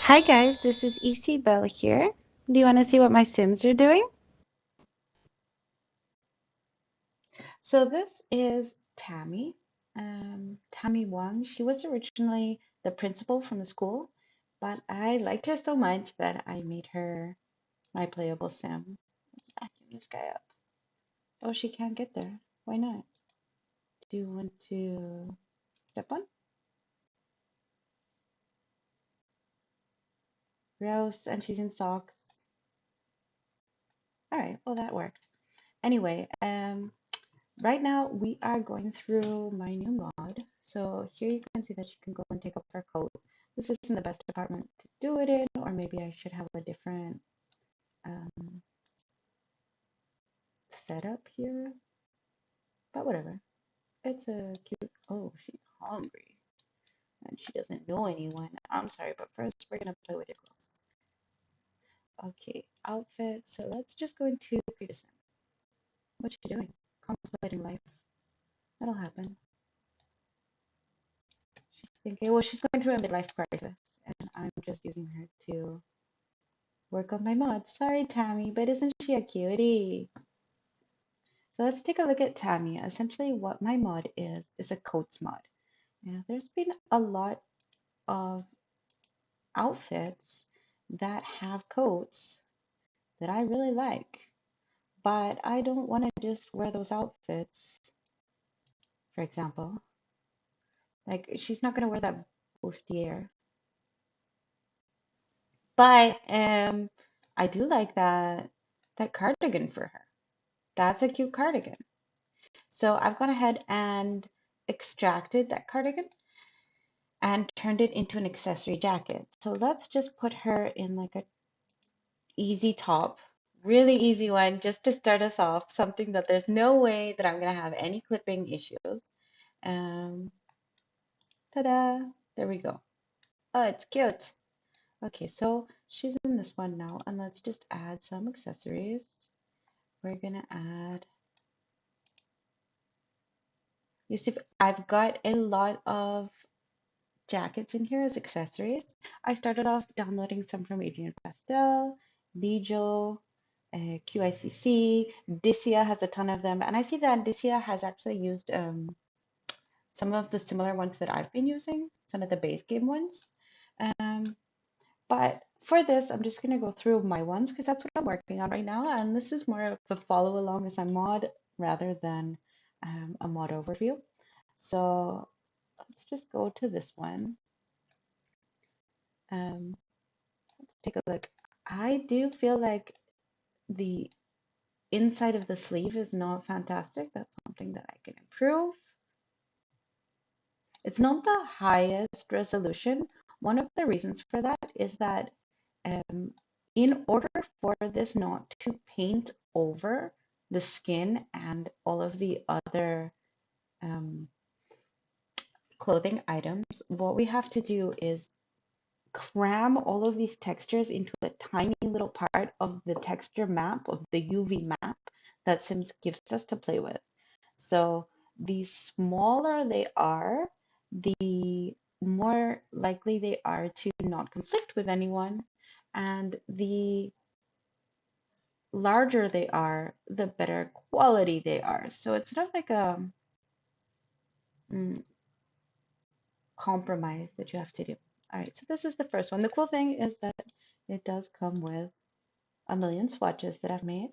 Hi guys, this is EC Bell here. Do you want to see what my Sims are doing? So this is Tammy, Tammy Wang. She was originally the principal from the school, but I liked her so much that I made her my playable Sim. Let's vacuum this guy up. Oh, she can't get there. Why not? Do you want to step on? Gross, and she's in socks. All right, well that worked. Anyway, right now we are going through my new mod. So here you can see that you can go and take up her coat. This isn't the best department to do it in, or maybe I should have a different um, setup here, but whatever. It's a cute, oh, she's hungry and she doesn't know anyone. I'm sorry, but first we're gonna play with your clothes. Okay, outfit. So let's just go into create a sim. What's she doing? Contemplating life. That'll happen. She's thinking, well, she's going through a midlife crisis, and I'm just using her to work on my mod. Sorry, Tammy, but isn't she a cutie? So let's take a look at Tammy. Essentially, what my mod is a coats mod. Now, there's been a lot of outfits that have coats that I really like, but I don't want to just wear those outfits. For example, like she's not going to wear that bustier, but I do like that cardigan for her. That's a cute cardigan. So I've gone ahead and extracted that cardigan and turned it into an accessory jacket. So let's just put her in like a easy top, really easy one, just to start us off, something that there's no way that I'm gonna have any clipping issues. Um, Ta-da! There we go. Oh, it's cute. Okay, so she's in this one now, and let's just add some accessories. We're gonna add, you see, I've got a lot of jackets in here as accessories. I started off downloading some from Adrian Pastel, Lijo, QICC. Dissia has a ton of them, and I see that Dissia has actually used some of the similar ones that I've been using, some of the base game ones. Um, but for this, I'm just going to go through my ones because that's what I'm working on right now, and this is more of a follow along as I mod rather than a mod overview. So let's just go to this one. Um, let's take a look. I do feel like the inside of the sleeve is not fantastic. That's something that I can improve. It's not the highest resolution. One of the reasons for that is that in order for this not to paint over the skin and all of the other um, clothing items, what we have to do is cram all of these textures into a tiny little part of the texture map, of the UV map that Sims gives us to play with. So the smaller they are, the more likely they are to not conflict with anyone. And the larger they are, the better quality they are. So it's sort of like a mm, compromise that you have to do. All right, so this is the first one. The cool thing is that it does come with a million swatches that I've made.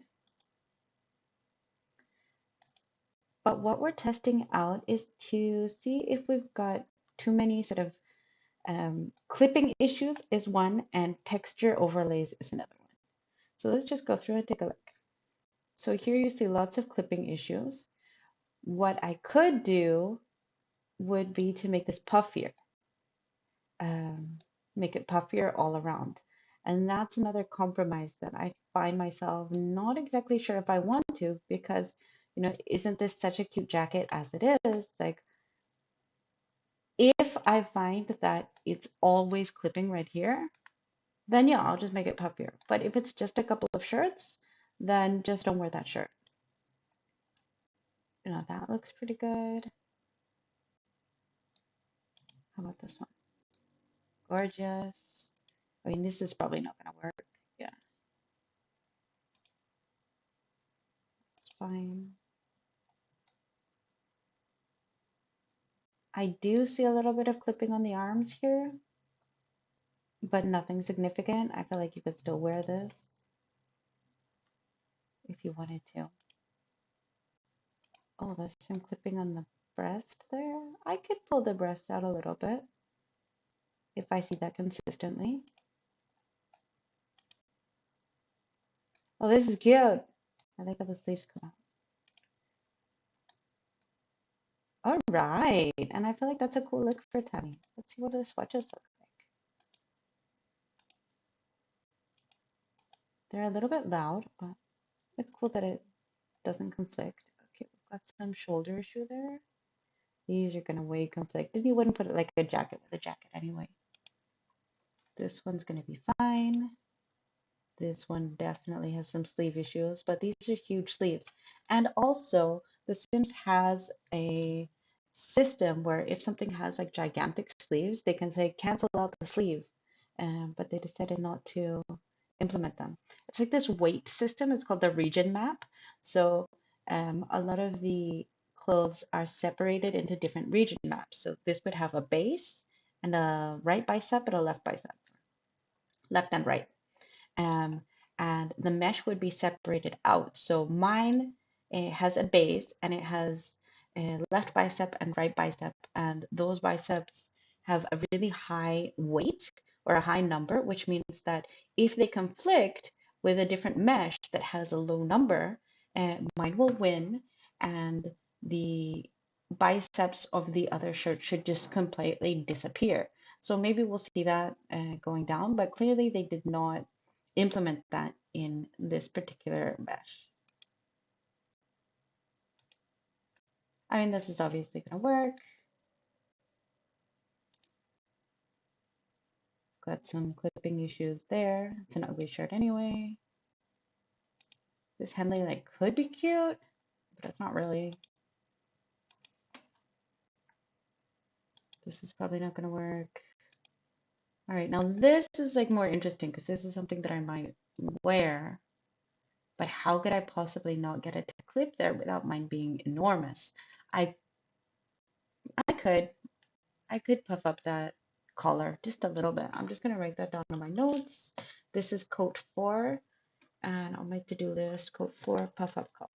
But what we're testing out is to see if we've got too many sort of clipping issues is one, and texture overlays is another one. So let's just go through and take a look. So here you see lots of clipping issues. What I could do would be to make this puffier, um, make it puffier all around. And that's another compromise that I find myself not exactly sure if I want to, because, you know, isn't this such a cute jacket as it is? Like, if I find that it's always clipping right here, then yeah, I'll just make it puffier. But if it's just a couple of shirts, then just don't wear that shirt. You know, that looks pretty good. How about this one? Gorgeous. I mean, this is probably not going to work. Yeah, it's fine. I do see a little bit of clipping on the arms here, but nothing significant. I feel like you could still wear this if you wanted to. Oh, there's some clipping on the breast there. I could pull the breast out a little bit if I see that consistently. Oh, this is cute. I like how the sleeves come out. All right, and I feel like that's a cool look for Tammy. Let's see what the swatches look like. They're a little bit loud, but it's cool that it doesn't conflict. Okay, we've got some shoulder issue there. These are gonna way conflict. If you wouldn't put it like a jacket with a jacket anyway. This one's gonna be fine. This one definitely has some sleeve issues, but these are huge sleeves. And also, the Sims has a system where if something has like gigantic sleeves, they can say cancel out the sleeve. But they decided not to implement them. It's like this weight system. It's called the region map. So a lot of the clothes are separated into different region maps. So this would have a base and a right bicep and a left bicep, left and right, um, and the mesh would be separated out. So mine has a base and it has a left bicep and right bicep, and those biceps have a really high weight or a high number, which means that if they conflict with a different mesh that has a low number, mine will win, and the biceps of the other shirt should just completely disappear. So maybe we'll see that going down, but clearly they did not implement that in this particular mesh. I mean, this is obviously going to work. Got some clipping issues there. It's an ugly shirt anyway. This Henley like could be cute, but it's not really. This is probably not going to work. All right, now this is like more interesting because this is something that I might wear, but how could I possibly not get it to clip there without mine being enormous? I I could. I could puff up that collar just a little bit. I'm just going to write that down on my notes. This is coat 4, and on my to-do list, coat 4, puff up collar.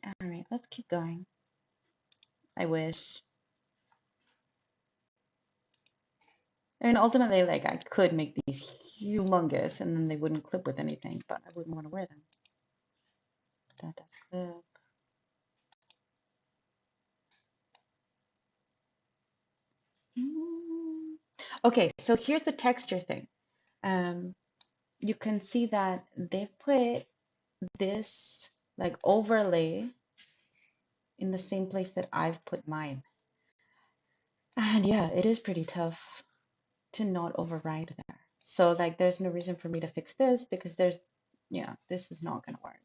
All right, let's keep going. I wish. I mean, ultimately, like, I could make these humongous, and then they wouldn't clip with anything, but I wouldn't want to wear them. That does clip. Okay, so here's the texture thing. You can see that they've put this like overlay in the same place that I've put mine. And yeah, it is pretty tough to not override there. So like there's no reason for me to fix this because yeah, this is not going to work.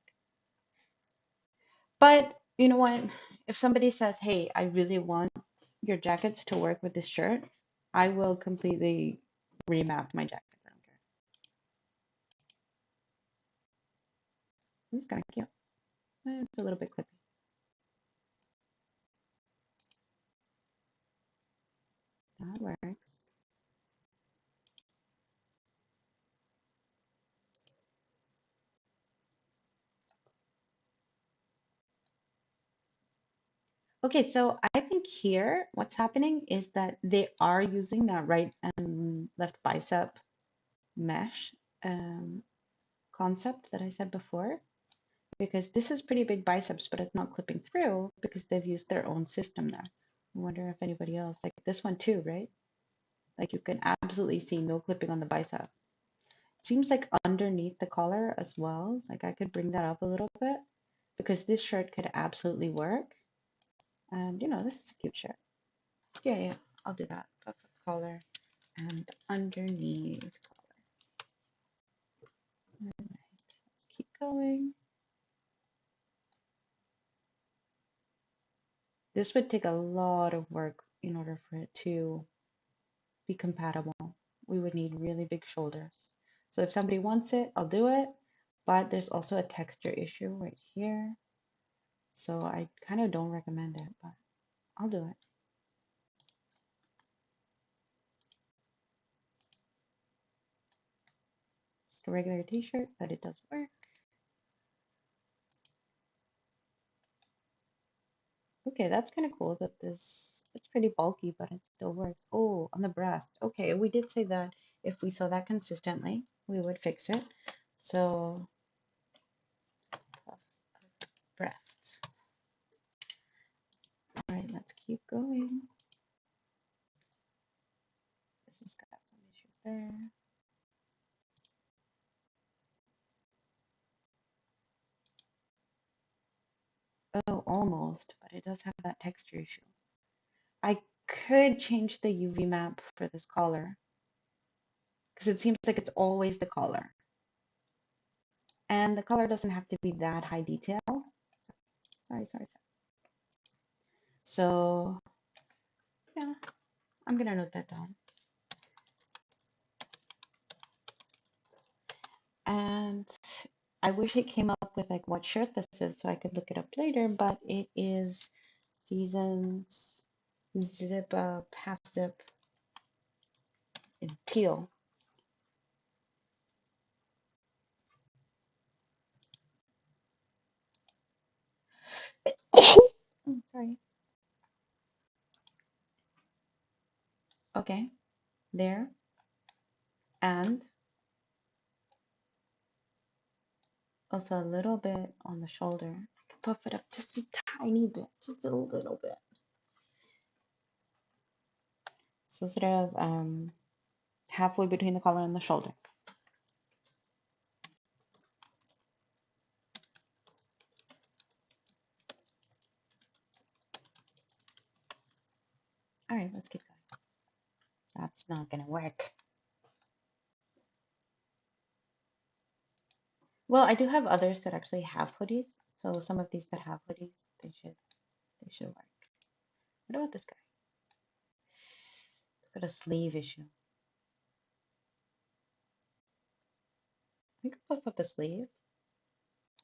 But you know what? If somebody says, "Hey, I really want your jackets to work with this shirt," I will completely remap my jackets. I don't care. This is kind of cute. It's a little bit clippy. That works. Okay, so I think here what's happening is that they are using that right and left bicep mesh concept that I said before, because this is pretty big biceps, but it's not clipping through because they've used their own system there. I wonder if anybody else, like this one too, right? Like you can absolutely see no clipping on the bicep. Seems like underneath the collar as well, like I could bring that up a little bit because this shirt could absolutely work. And you know, this is a cute shirt. Yeah, yeah, I'll do that. Puff up collar and underneath collar. All right, let's keep going. This would take a lot of work in order for it to be compatible. We would need really big shoulders. So if somebody wants it, I'll do it. But there's also a texture issue right here. So I kind of don't recommend it, but I'll do it. Just a regular t-shirt, but it does work. Okay, that's kind of cool that it's pretty bulky, but it still works. Oh, on the breast. Okay, we did say that if we saw that consistently, we would fix it. So, breasts. All right, let's keep going. This has got some issues there. Oh, almost, but it does have that texture issue. I could change the UV map for this collar because it seems like it's always the collar. And the color doesn't have to be that high detail. Sorry. So, yeah, I'm gonna note that down. And I wish it came up with like what shirt this is so I could look it up later, but it is Seasons Zip Up, Half Zip in teal. Sorry. Okay, there. And also a little bit on the shoulder. I can puff it up just a tiny bit, just a little bit. So sort of halfway between the collar and the shoulder. All right, let's keep going. That's not gonna work. Well, I do have others that actually have hoodies. So some of these that have hoodies, they should work. What about this guy? It's got a sleeve issue. I can puff up the sleeve.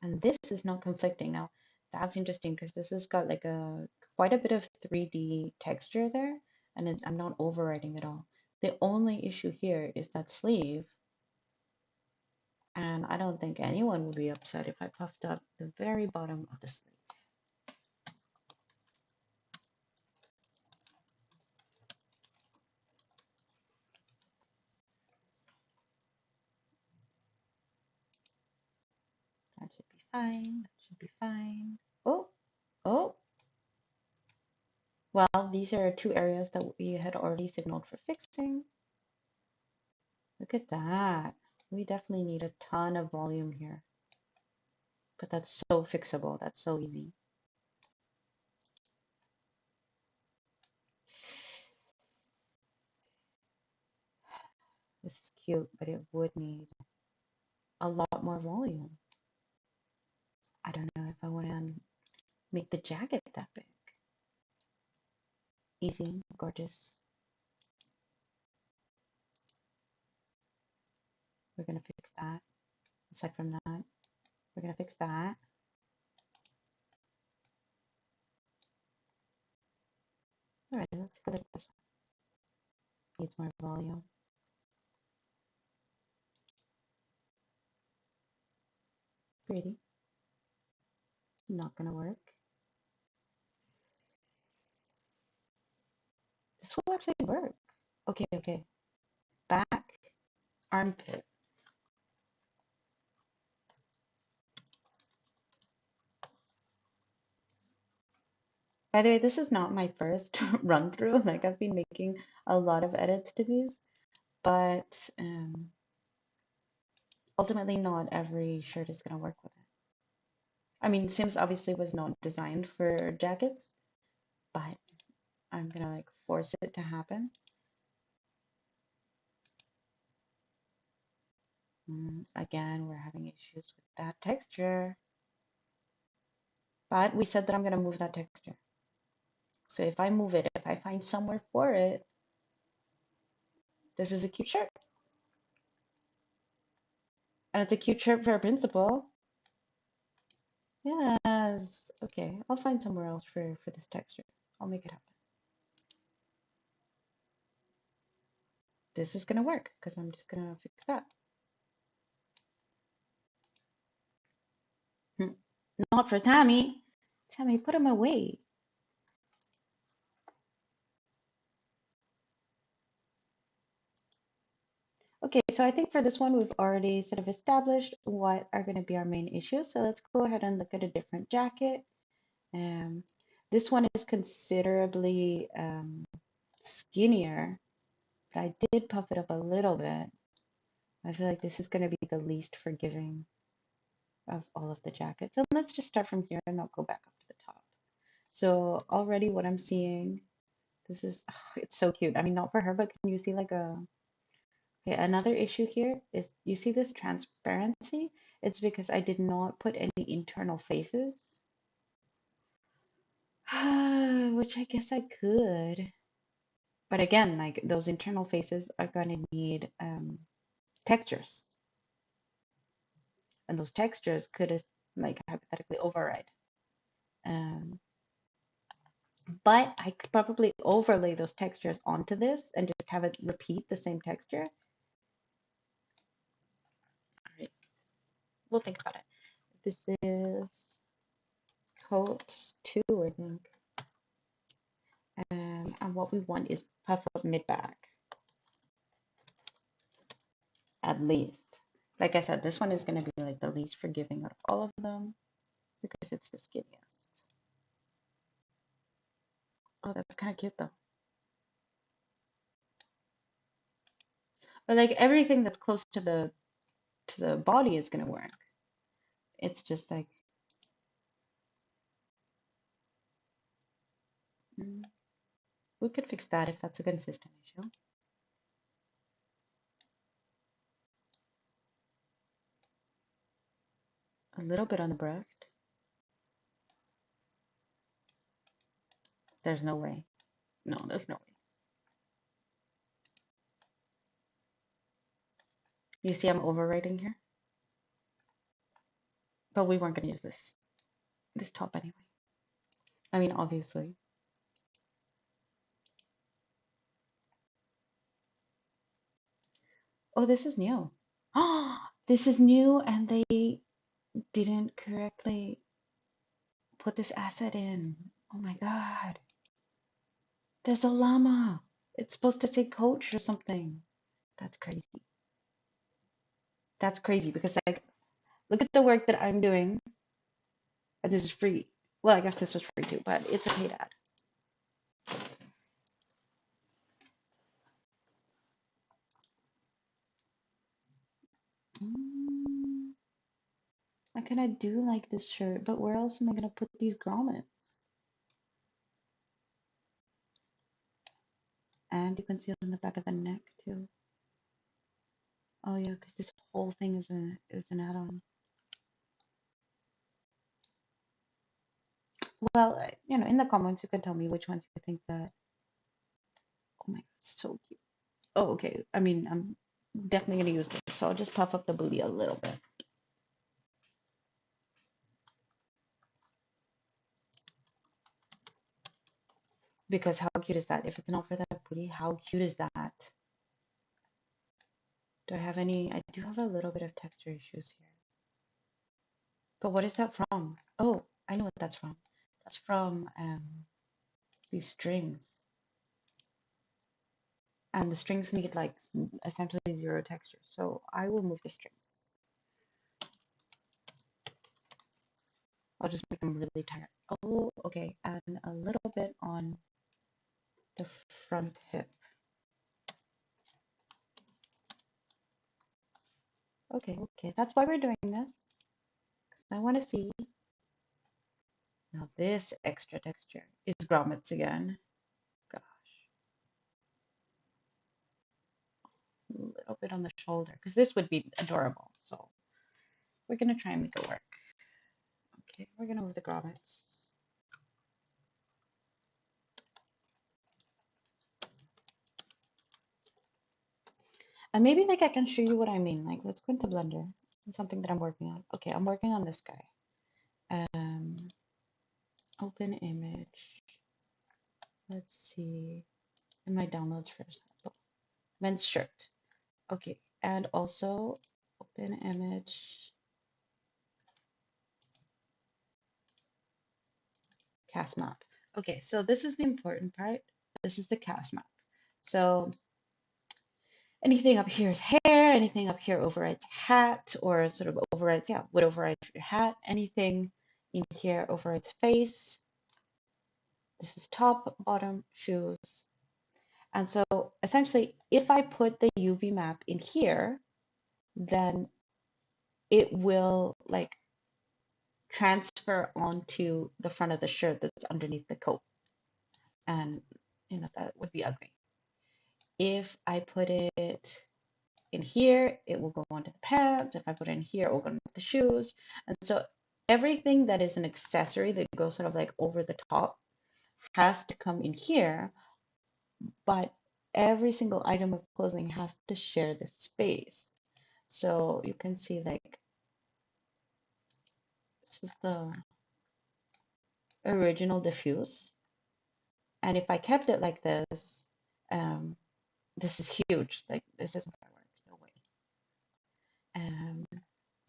And this is not conflicting. Now, that's interesting because this has got like a quite a bit of 3D texture there, and I'm not overwriting at all. The only issue here is that sleeve, and I don't think anyone would be upset if I puffed up the very bottom of the sleeve. That should be fine. That should be fine. Oh, oh. Well, these are two areas that we had already signaled for fixing. Look at that. We definitely need a ton of volume here. But that's so fixable. That's so easy. This is cute, but it would need a lot more volume. I don't know if I want to make the jacket that big. Easy, gorgeous. We're going to fix that. Aside from that, we're going to fix that. All right, let's go like this one. Needs more volume. Pretty. Not going to work. This will actually work. Okay. Back, armpit. By the way, this is not my first run through. Like I've been making a lot of edits to these, but ultimately not every shirt is going to work with it. I mean, Sims obviously was not designed for jackets, but I'm gonna like force it to happen. Again, we're having issues with that texture, but we said that I'm gonna move that texture. So if I move it, if I find somewhere for it, this is a cute shirt. And it's a cute shirt for a principal. Yes. Okay, I'll find somewhere else for this texture. I'll make it happen. This is gonna work because I'm just gonna fix that. Not for Tammy. Tammy, put him away. Okay, so I think for this one, we've already sort of established what are going to be our main issues. So let's go ahead and look at a different jacket. Um, this one is considerably skinnier, but I did puff it up a little bit. I feel like this is going to be the least forgiving of all of the jackets. So let's just start from here and I'll go back up to the top. So already what I'm seeing, this is, oh, it's so cute. I mean, not for her, but can you see like a, okay, another issue here is you see this transparency? It's because I did not put any internal faces, which I guess I could. But again, like those internal faces are going to need textures, and those textures could like hypothetically override. Um, but I could probably overlay those textures onto this and just have it repeat the same texture. All right, we'll think about it. This is coat 2, I think. And what we want is puff up mid back, at least. Like I said, this one is going to be like the least forgiving out of all of them because it's the skinniest. Oh, that's kind of cute though. But like everything that's close to the body is going to work. It's just like we could fix that if that's a consistent issue. A little bit on the breast. There's no way. No, there's no way. You see, I'm overwriting here, but we weren't going to use this top anyway. I mean, obviously. Oh, this is new. Oh, this is new, and they didn't correctly put this asset in. Oh my God. There's a llama. It's supposed to say coach or something. That's crazy. That's crazy because like look at the work that I'm doing and this is free. Well, I guess this was free too, but it's a paid ad. Mm, I kind of do like this shirt, but where else am I gonna put these grommets? And you can see it on the back of the neck too. Oh yeah, because this whole thing is an add-on. Well, you know, in the comments you can tell me which ones you think that. Oh my God, so cute. Oh, okay. I mean, I'm definitely gonna use this, so I'll just puff up the booty a little bit. Because how cute is that? If it's not for that booty, how cute is that? Do I have any? I do have a little bit of texture issues here. But what is that from? Oh, I know what that's from. That's from these strings. And the strings need like essentially zero texture. So I will move the strings. I'll just make them really tight. Oh, okay. And a little bit on the front hip. Okay, okay. That's why we're doing this. Because I want to see. Now this extra texture is grommets again. Gosh. A little bit on the shoulder. Because this would be adorable. So we're going to try and make it work. Okay, we're going to move the grommets. And maybe like I can show you what I mean. Like let's go into Blender. It's something that I'm working on. Okay, I'm working on this guy. Um, open image. Let's see. In my downloads first. Men's shirt. Okay, and also open image cast map. Okay, so this is the important part. This is the cast map. So anything up here is hair, anything up here overrides hat, or sort of overrides, yeah, would override your hat. Anything in here overrides face. This is top, bottom, shoes. And so essentially, if I put the UV map in here, then it will like transfer onto the front of the shirt that's underneath the coat. And that would be ugly. If I put it in here, it will go onto the pants. If I put it in here, it will go onto the shoes. And so everything that is an accessory that goes sort of like over the top has to come in here, but every single item of clothing has to share this space. So you can see like this is the original diffuse. And if I kept it like this is huge. Like this isn't gonna work, no way.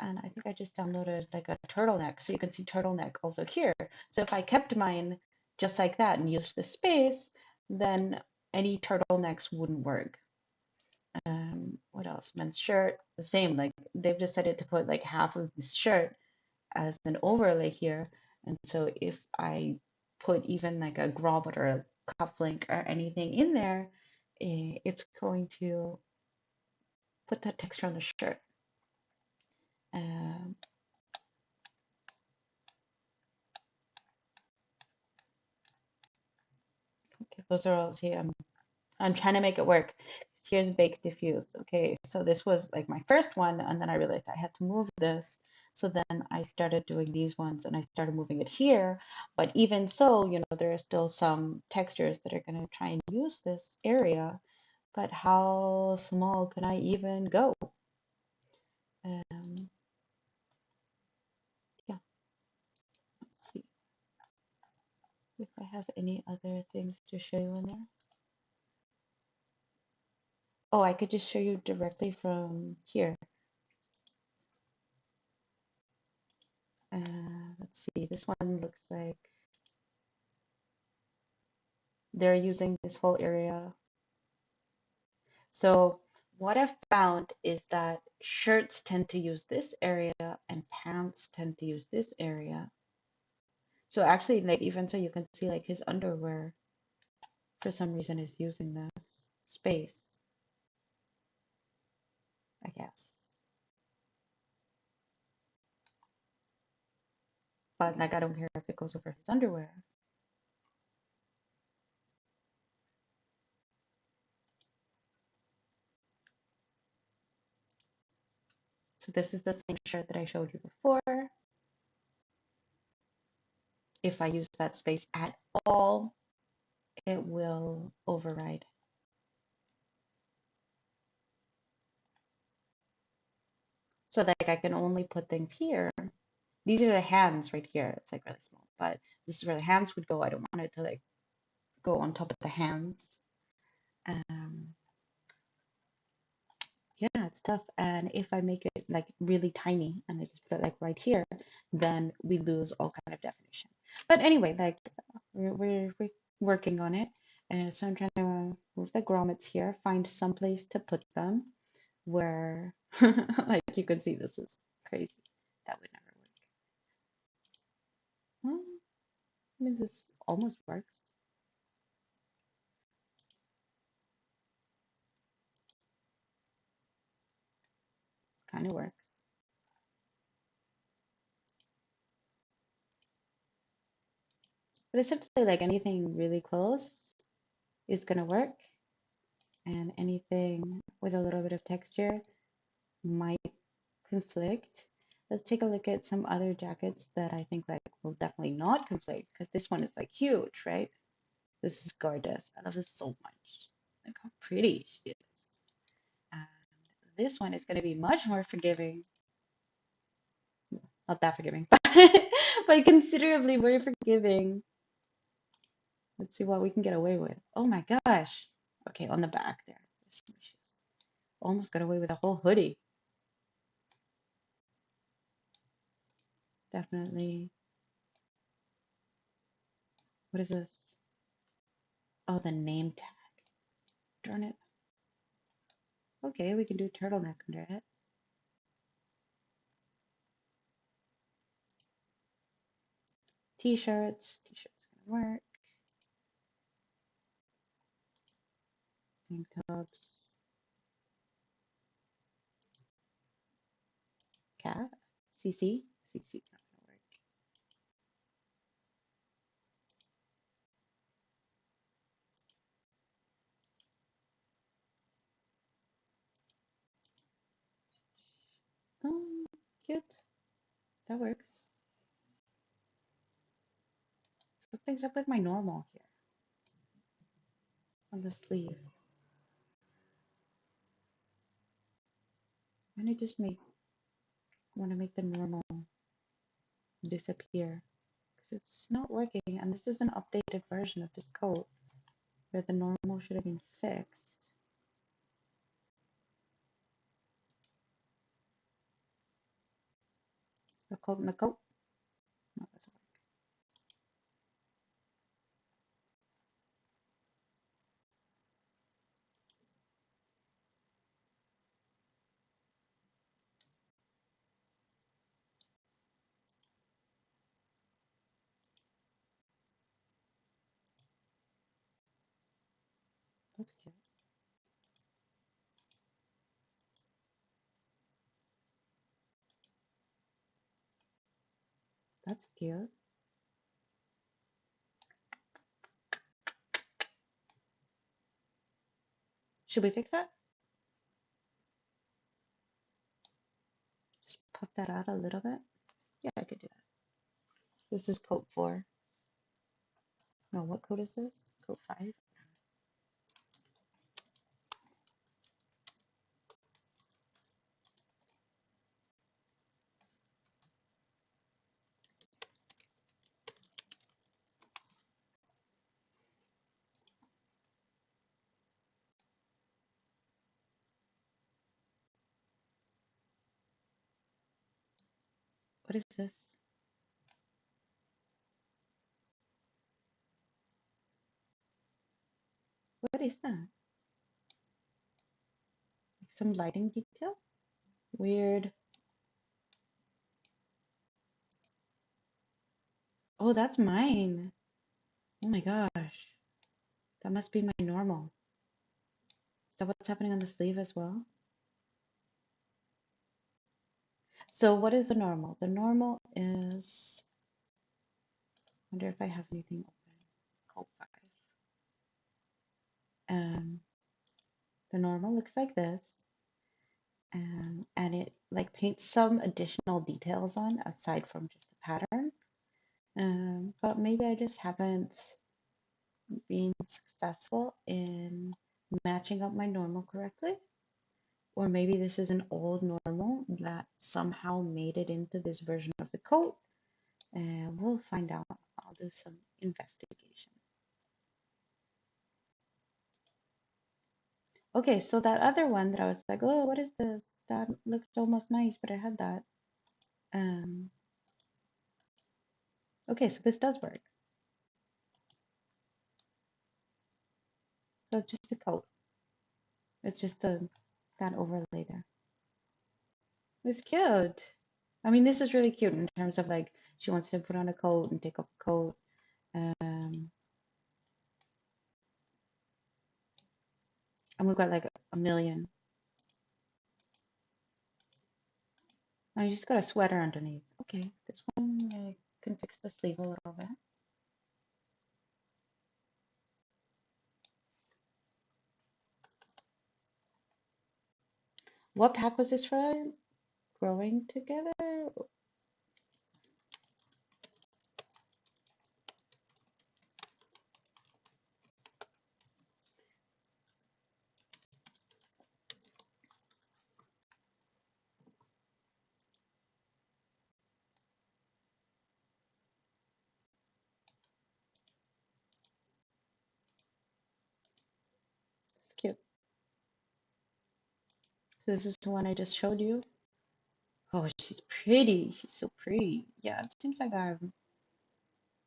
And I think I just downloaded like a turtleneck, so you can see turtleneck also here. So if I kept mine just like that and used the space, then any turtlenecks wouldn't work. What else? Men's shirt, the same. Like they've decided to put like half of this shirt as an overlay here. And so if I put even like a grommet or a cufflink or anything in there, it's going to put that texture on the shirt. Um, okay, those are all, see, I'm trying to make it work. Here's Bake Diffuse. Okay, so this was like my first one, and then I realized I had to move this. So then I started doing these ones and I started moving it here. But even so, there are still some textures that are going to try and use this area. But how small can I even go? Um, yeah, let's see if I have any other things to show you in there. Oh, I could just show you directly from here. Let's see, this one looks like they're using this whole area. So what I've found is that shirts tend to use this area and pants tend to use this area. So actually, like even so, you can see like his underwear for some reason is using this space, I guess. But like I don't care if it goes over his underwear. So this is the same shirt that I showed you before. If I use that space at all, it will override. So like I can only put things here. These are the hands right here. It's like really small, but this is where the hands would go. I don't want it to like go on top of the hands. Um, yeah, it's tough. And if I make it like really tiny and I just put it like right here, then we lose all kind of definition. But anyway, like we're working on it. And so I'm trying to move the grommets here, find some place to put them where like you can see this is crazy. That would never work. Well, I mean, this almost works. Kind of works. But essentially, like anything really close is gonna work, and anything with a little bit of texture might conflict. Let's take a look at some other jackets that I think like will definitely not conflict because this one is like huge, right? This is Goddess. I love this so much. Look how pretty she is. This one is going to be much more forgiving. Not that forgiving, but considerably more forgiving. Let's see what we can get away with. Oh my gosh. Okay, on the back there. There's some issues. Almost got away with a whole hoodie. Definitely. What is this? Oh, the name tag. Darn it. Okay, we can do turtleneck under it. T-shirts. T-shirts gonna work. Tank tops. Cat. CC. CC's not gonna work. Cute. That works. Something's up with my normal here on the sleeve. I'm gonna just want to make the normal disappear because it's not working, and this is an updated version of this coat where the normal should have been fixed. A coat and a coat. No, that's not that's cute. That's cute. Should we fix that? Just puff that out a little bit. Yeah, I could do that. This is coat 4. No, what coat is this? Coat 5. What is this? What is that? Like some lighting detail? Weird. Oh, that's mine. Oh my gosh. That must be my normal. Is that what's happening on the sleeve as well? So what is the normal? The normal is, I wonder if I have anything open. Coat 5. The normal looks like this. And it like paints some additional details on aside from just the pattern. But maybe I just haven't been successful in matching up my normal correctly. Or maybe this is an old normal that somehow made it into this version of the coat. And we'll find out. I'll do some investigation. Okay, so that other one that I was like, oh, what is this? That looked almost nice, but I had that. Okay, so this does work. So it's just the coat. It's just that overlay there. It's cute. I mean, this is really cute in terms of like she wants to put on a coat and take off a coat. And we've got like a million. I just got a sweater underneath. Okay, this one I can fix the sleeve a little bit. What pack was this from? Growing Together? This is the one I just showed you. Oh, she's pretty. She's so pretty. Yeah, it seems like I'm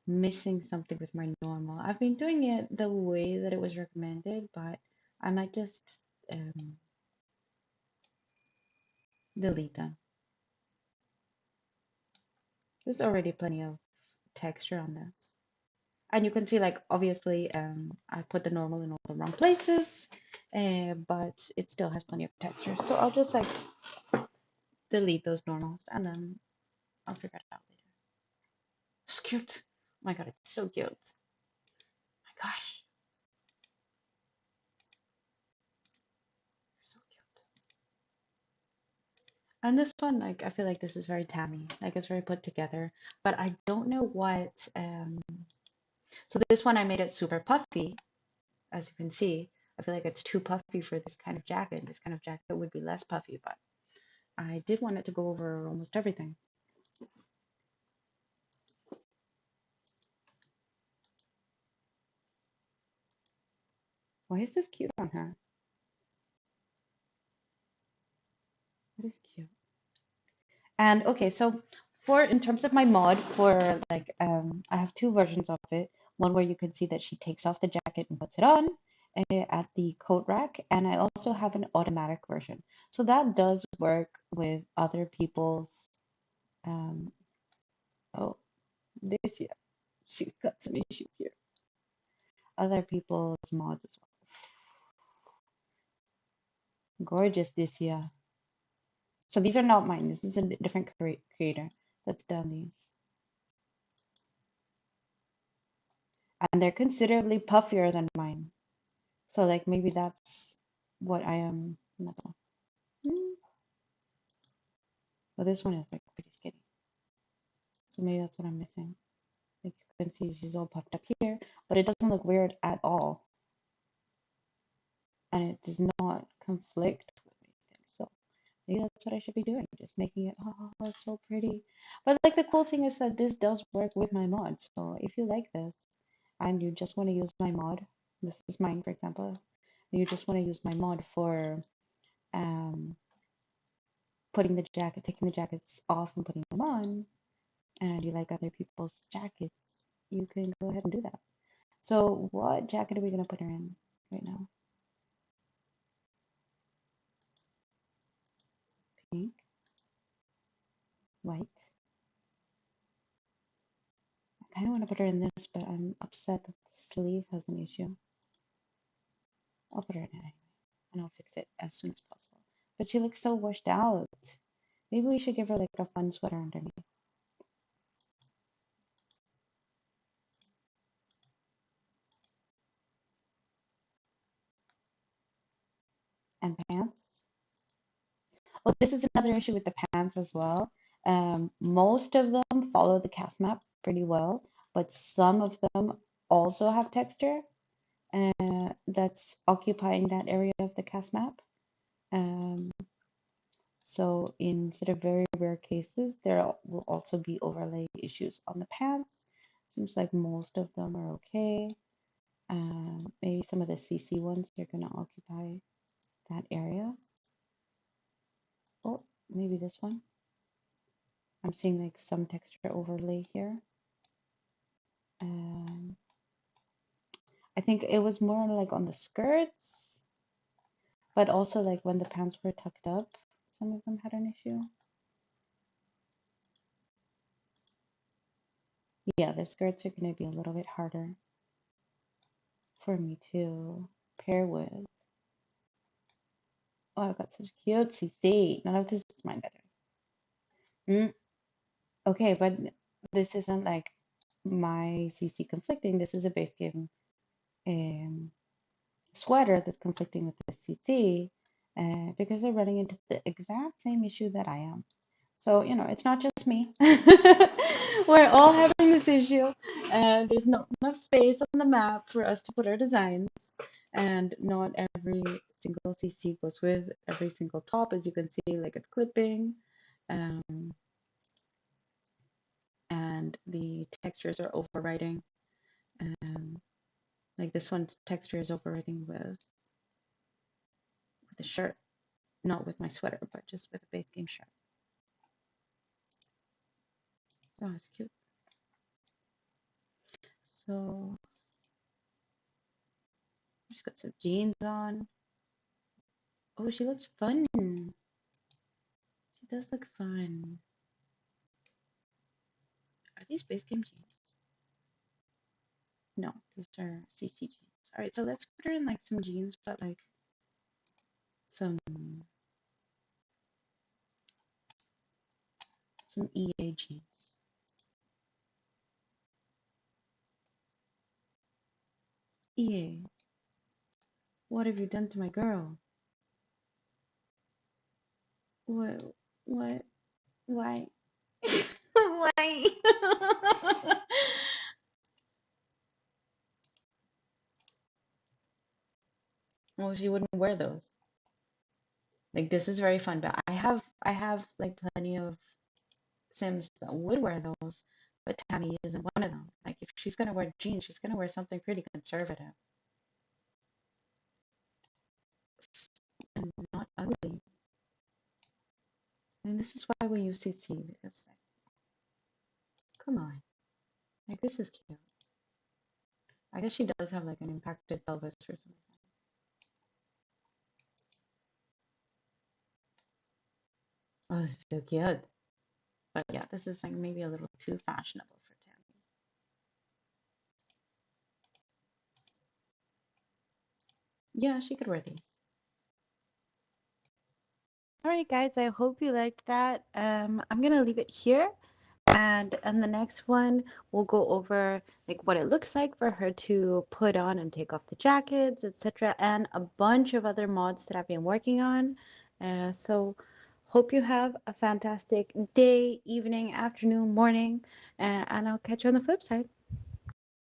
missing something with my normal. I've been doing it the way that it was recommended, but I might just um, delete them. There's already plenty of texture on this. And you can see, like, obviously, I put the normal in all the wrong places, but it still has plenty of texture. So I'll just like delete those normals and then I'll figure it out later. It's cute. Oh my God, it's so cute. Oh my gosh, so cute. And this one, like, I feel like this is very Tammy, like it's very put together, but I don't know what, so this one I made it super puffy, as you can see. I feel like it's too puffy for this kind of jacket. This kind of jacket would be less puffy, but I did want it to go over almost everything. Why is this cute on her? What is cute? And okay, so for in terms of my mod for like I have two versions of it. One where you can see that she takes off the jacket and puts it on at the coat rack, and I also have an automatic version. So that does work with other people's um oh this yeah, she's got some issues here. Other people's mods as well. Gorgeous this year. So these are not mine. This is a different creator that's done these. And they're considerably puffier than mine. So like maybe that's what I am. Well, this one is like pretty skinny. So maybe that's what I'm missing. Like you can see she's all puffed up here, but it doesn't look weird at all. And it does not conflict with anything. So maybe that's what I should be doing. Just making it, oh, it's so pretty. But like the cool thing is that this does work with my mod. So if you like this and you just want to use my mod, this is mine, for example, and you just want to use my mod for um, putting the jacket, taking the jackets off and putting them on, and you like other people's jackets, you can go ahead and do that. So what jacket are we going to put her in right now? Pink, white. I kind of want to put her in this, but I'm upset that the sleeve has an issue. I'll put her in it anyway, and I'll fix it as soon as possible. But she looks so washed out. Maybe we should give her like a fun sweater underneath. And pants. Well, this is another issue with the pants as well. Most of them follow the cast map pretty well, but some of them also have texture that's occupying that area of the cast map. Um, so in sort of very rare cases, there will also be overlay issues on the pants. Seems like most of them are okay. Maybe some of the CC ones are going to occupy that area. Oh, maybe this one. I'm seeing like some texture overlay here. Um, I think it was more like on the skirts, but also like when the pants were tucked up, some of them had an issue. Yeah, the skirts are going to be a little bit harder for me to pair with. Oh, I've got such cute CC. None of this is mine better. Mm, okay, but this isn't like my CC conflicting. This is a base game um, sweater that's conflicting with the CC because they're running into the exact same issue that I am. So, you know, it's not just me. We're all having this issue, and there's not enough space on the map for us to put our designs, and not every single CC goes with every single top, as you can see, like it's clipping, um, and the textures are overriding. Um, like this one's texture is overriding with the shirt. not with my sweater, but just with a base game shirt. Oh, it's cute. So she's got some jeans on. Oh, she looks fun. She does look fun. Are these base game jeans? No, these are CC jeans. All right, so let's put her in like some jeans, but like some EA jeans. EA, what have you done to my girl? What? What? Why? Why? Well, she wouldn't wear those. Like this is very fun, but I have like plenty of Sims that would wear those, but Tammy isn't one of them. Like if she's gonna wear jeans, she's gonna wear something pretty conservative and not ugly. And this is why we use CC because like, come on, like this is cute. I guess she does have like an impacted pelvis or something. Oh, this is so cute. But yeah, this is like maybe a little too fashionable for Tammy. Yeah, she could wear these. All right, guys, I hope you liked that. I'm gonna leave it here. And in the next one, we'll go over like what it looks like for her to put on and take off the jackets, etc., and a bunch of other mods that I've been working on. So hope you have a fantastic day, evening, afternoon, morning, and I'll catch you on the flip side.